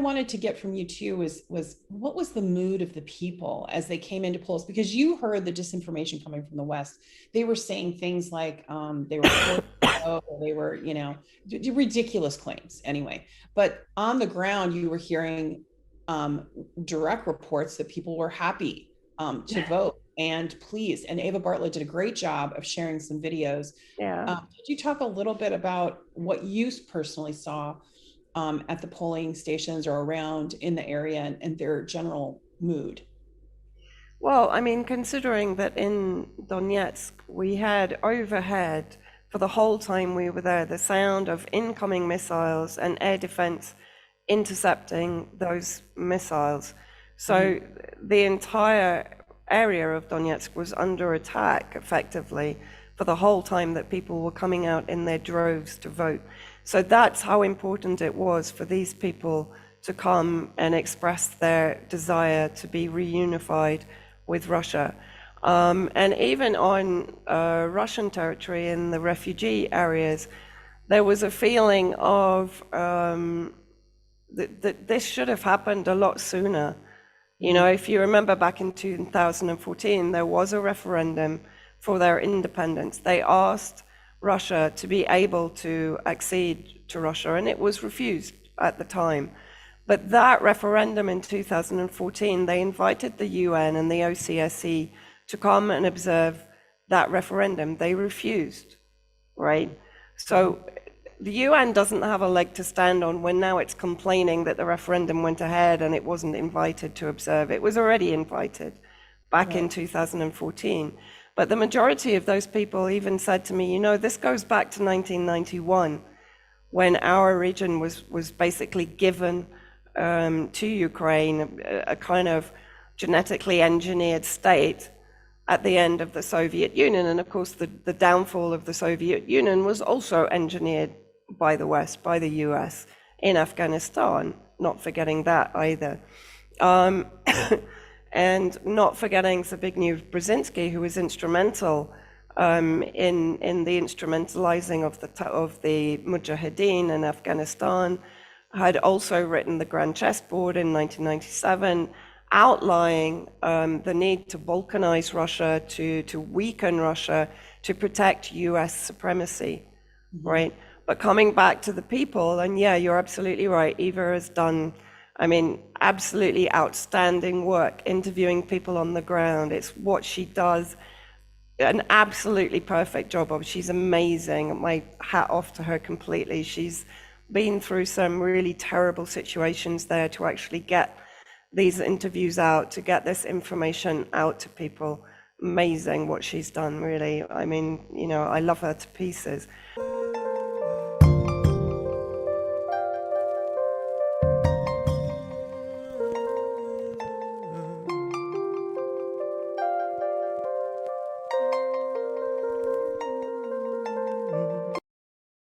wanted to get from you too was what was the mood of the people as they came into polls? Because you heard the disinformation coming from the West. They were saying things like they were they were, ridiculous claims anyway. But on the ground, you were hearing direct reports that people were happy to vote and pleased. And Ava Bartlett did a great job of sharing some videos. Yeah. Could you talk a little bit about what you personally saw at the polling stations or around in the area and their general mood? Well, I mean, considering that in Donetsk, we had overhead for the whole time we were there, the sound of incoming missiles and air defense intercepting those missiles. So the entire area of Donetsk was under attack effectively for the whole time that people were coming out in their droves to vote. So that's how important it was for these people to come and express their desire to be reunified with Russia. And even on Russian territory in the refugee areas, there was a feeling of that this should have happened a lot sooner. You know, if you remember back in 2014, there was a referendum for their independence. They asked Russia to be able to accede to Russia, and it was refused at the time. But that referendum in 2014, they invited the UN and the OCSE to come and observe that referendum. They refused, right? So the UN doesn't have a leg to stand on when now it's complaining that the referendum went ahead and it wasn't invited to observe. It was already invited back in 2014. But the majority of those people even said to me, you know, this goes back to 1991, when our region was basically given to Ukraine, a kind of genetically engineered state at the end of the Soviet Union. And of course, the downfall of the Soviet Union was also engineered by the West, by the US, in Afghanistan, not forgetting that either. And not forgetting Zbigniew Brzezinski, who was instrumental in the instrumentalizing of the Mujahideen in Afghanistan, had also written the Grand Chessboard in 1997, outlining the need to balkanize Russia, to weaken Russia, to protect US supremacy, right? But coming back to the people, and yeah, you're absolutely right, Eva has done, I mean, absolutely outstanding work interviewing people on the ground. It's what she does, an absolutely perfect job of. She's amazing. My hat off to her completely. She's been through some really terrible situations there to actually get these interviews out, to get this information out to people. Amazing what she's done, really. I mean, you know, I love her to pieces.